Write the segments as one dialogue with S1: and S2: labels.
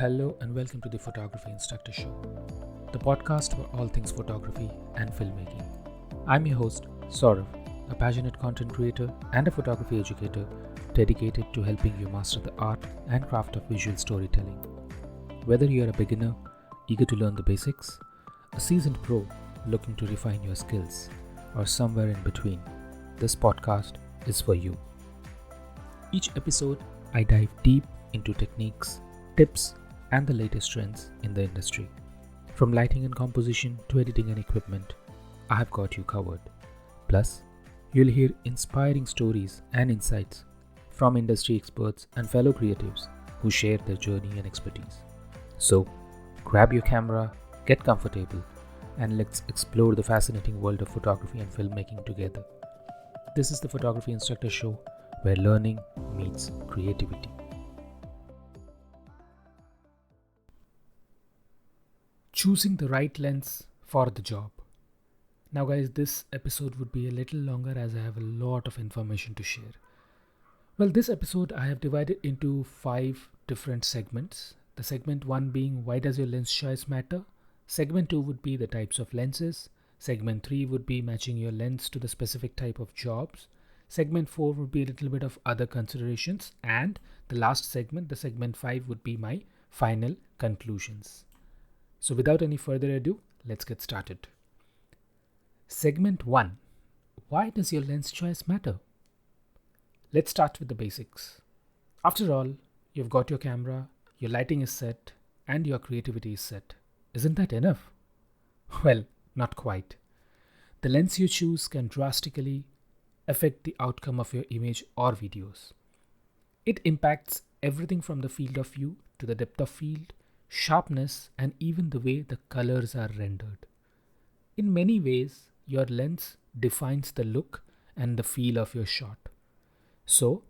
S1: Hello and welcome to the Photography Instructor Show, the podcast for all things photography and filmmaking. I'm your host, Saurav, a passionate content creator and a photography educator dedicated to helping you master the art and craft of visual storytelling. Whether you're a beginner, eager to learn the basics, a seasoned pro looking to refine your skills, or somewhere in between, this podcast is for you. Each episode, I dive deep into techniques, tips, and the latest trends in the industry. From lighting and composition to editing and equipment, I have got you covered. Plus, you'll hear inspiring stories and insights from industry experts and fellow creatives who share their journey and expertise. So, grab your camera, get comfortable, and let's explore the fascinating world of photography and filmmaking together. This is the Photography Instructor Show, where learning meets creativity. Choosing the right lens for the job. Now guys, this episode would be a little longer as I have a lot of information to share. Well, this episode I have divided into 5 different segments. The segment 1 being why does your lens choice matter? Segment 2 would be the types of lenses. Segment 3 would be matching your lens to the specific type of jobs. Segment 4 would be a little bit of other considerations. And the last segment, the segment 5 would be my final conclusions. So without any further ado, let's get started. Segment 1. Why does your lens choice matter? Let's start with the basics. After all, you've got your camera, your lighting is set, and your creativity is set. Isn't that enough? Well, not quite. The lens you choose can drastically affect the outcome of your image or videos. It impacts everything from the field of view to the depth of field, sharpness, and even the way the colors are rendered. In many ways, your lens defines the look and the feel of your shot. So,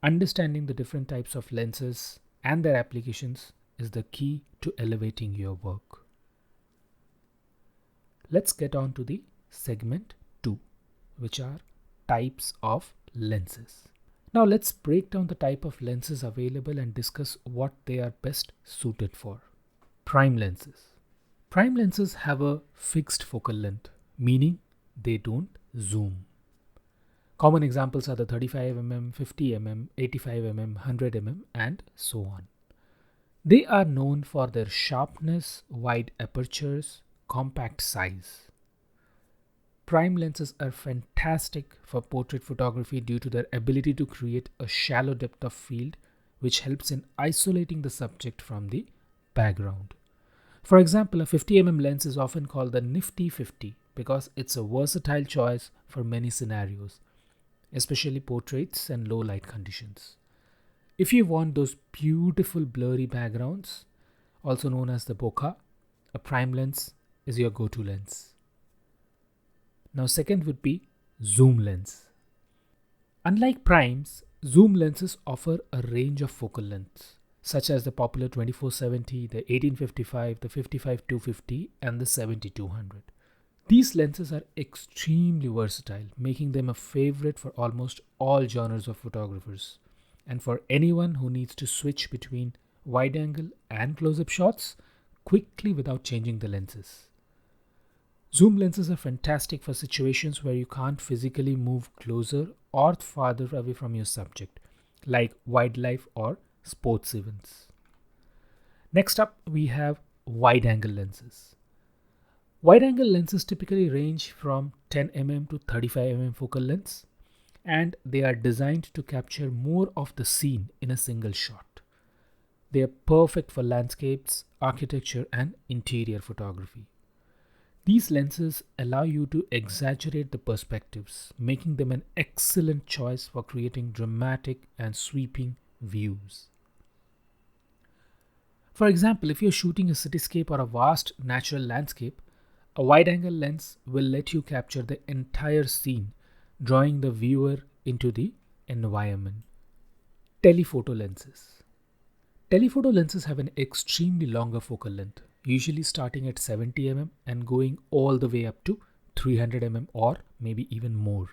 S1: understanding the different types of lenses and their applications is the key to elevating your work. Let's get on to the segment 2, which are types of lenses. Now let's break down the type of lenses available and discuss what they are best suited for. Prime lenses. Prime lenses have a fixed focal length, meaning they don't zoom. Common examples are the 35mm, 50mm, 85mm, 100mm, and so on. They are known for their sharpness, wide apertures, compact size. Prime lenses are fantastic for portrait photography due to their ability to create a shallow depth of field, which helps in isolating the subject from the background. For example, a 50mm lens is often called the Nifty 50 because it's a versatile choice for many scenarios, especially portraits and low light conditions. If you want those beautiful blurry backgrounds, also known as the bokeh, a prime lens is your go-to lens. Now second would be zoom lens. Unlike primes, zoom lenses offer a range of focal lengths, such as the popular 24-70, the 18-55, the 55-250, and the 70-200. These lenses are extremely versatile, making them a favorite for almost all genres of photographers, and for anyone who needs to switch between wide angle and close-up shots quickly without changing the lenses. Zoom lenses are fantastic for situations where you can't physically move closer or farther away from your subject, like wildlife or sports events. Next up, we have wide-angle lenses. Wide-angle lenses typically range from 10mm to 35mm focal lengths, and they are designed to capture more of the scene in a single shot. They are perfect for landscapes, architecture, and interior photography. These lenses allow you to exaggerate the perspectives, making them an excellent choice for creating dramatic and sweeping views. For example, if you're shooting a cityscape or a vast natural landscape, a wide-angle lens will let you capture the entire scene, drawing the viewer into the environment. Telephoto lenses. Telephoto lenses have an extremely longer focal length, usually starting at 70mm and going all the way up to 300mm or maybe even more.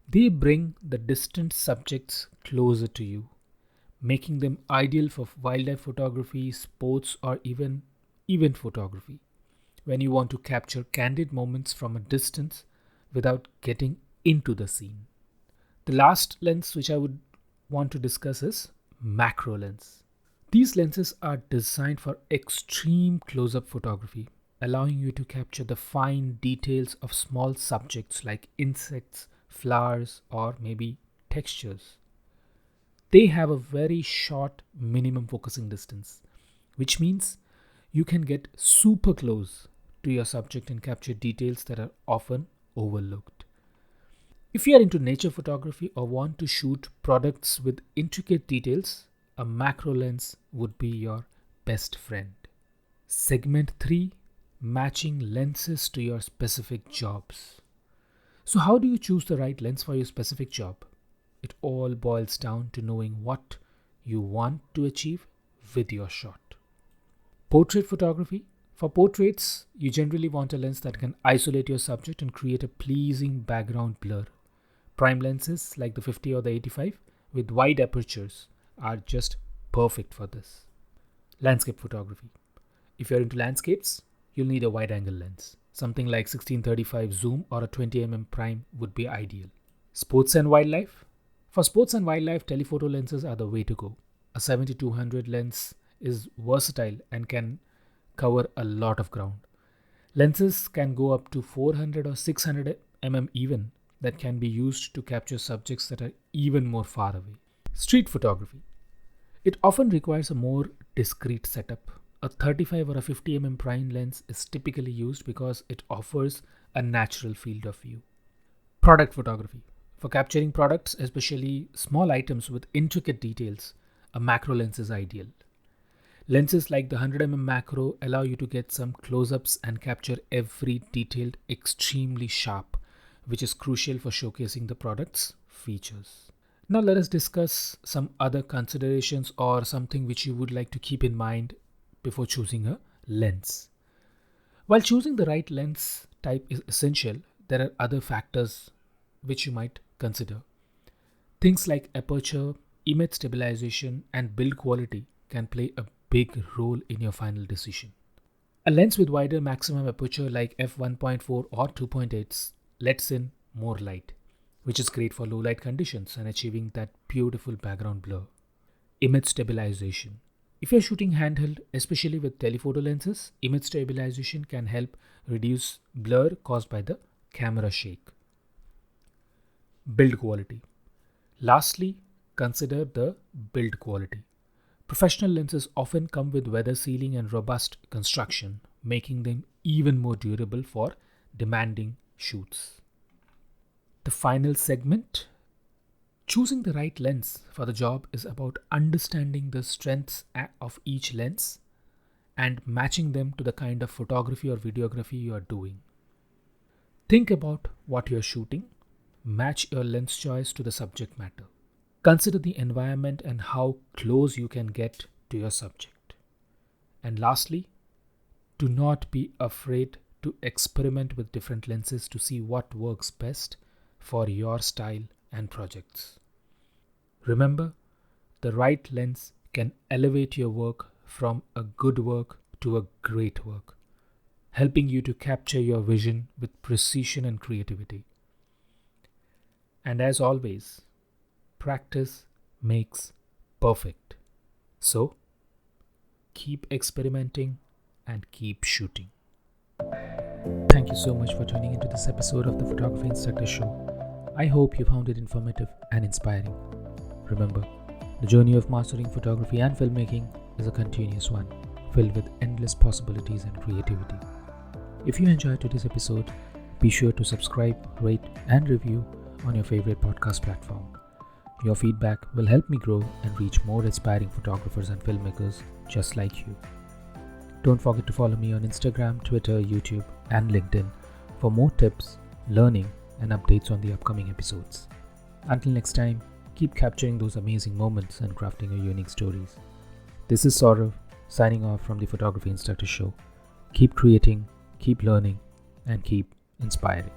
S1: They bring the distant subjects closer to you, making them ideal for wildlife photography, sports, or even event photography, when you want to capture candid moments from a distance without getting into the scene. The last lens which I would want to discuss is macro lens. These lenses are designed for extreme close-up photography, allowing you to capture the fine details of small subjects like insects, flowers, or maybe textures. They have a very short minimum focusing distance, which means you can get super close to your subject and capture details that are often overlooked. If you are into nature photography or want to shoot products with intricate details, a macro lens would be your best friend. Segment 3: matching lenses to your specific jobs. So, how do you choose the right lens for your specific job? It all boils down to knowing what you want to achieve with your shot. Portrait photography. For portraits, you generally want a lens that can isolate your subject and create a pleasing background blur. Prime lenses like the 50 or the 85 with wide apertures are just perfect for this. Landscape photography. If you're into landscapes, you'll need a wide angle lens. Something like 1635 zoom or a 20mm prime would be ideal. Sports and wildlife. For sports and wildlife, telephoto lenses are the way to go. A 70-200 lens is versatile and can cover a lot of ground. Lenses can go up to 400 or 600 mm even, that can be used to capture subjects that are even more far away. Street photography. It often requires a more discreet setup. A 35 or a 50 mm prime lens is typically used because it offers a natural field of view. Product photography. For capturing products, especially small items with intricate details, a macro lens is ideal. Lenses like the 100mm macro allow you to get some close-ups and capture every detail extremely sharp, which is crucial for showcasing the product's features. Now let us discuss some other considerations or something which you would like to keep in mind before choosing a lens. While choosing the right lens type is essential, there are other factors which you might consider. Things like aperture, image stabilization, and build quality can play a big role in your final decision. A lens with wider maximum aperture like f1.4 or 2.8 lets in more light, which is great for low light conditions and achieving that beautiful background blur. Image stabilization. If you're shooting handheld, especially with telephoto lenses, image stabilization can help reduce blur caused by the camera shake. Build quality. Lastly, consider the build quality. Professional lenses often come with weather sealing and robust construction, making them even more durable for demanding shoots. The final segment. Choosing the right lens for the job is about understanding the strengths of each lens and matching them to the kind of photography or videography you are doing. Think about what you're shooting. Match your lens choice to the subject matter. Consider the environment and how close you can get to your subject. And lastly, do not be afraid to experiment with different lenses to see what works best for your style and projects. Remember, the right lens can elevate your work from a good work to a great work, helping you to capture your vision with precision and creativity. And as always, practice makes perfect. So, keep experimenting and keep shooting. Thank you so much for tuning into this episode of the Photography Instructor Show. I hope you found it informative and inspiring. Remember, the journey of mastering photography and filmmaking is a continuous one, filled with endless possibilities and creativity. If you enjoyed today's episode, be sure to subscribe, rate, and review on your favorite podcast platform. Your feedback will help me grow and reach more inspiring photographers and filmmakers just like you. Don't forget to follow me on Instagram, Twitter, YouTube, and LinkedIn for more tips, learning, and updates on the upcoming episodes. Until next time, keep capturing those amazing moments and crafting your unique stories. This is Saurav, signing off from the Photography Instructor Show. Keep creating, keep learning, and keep inspiring.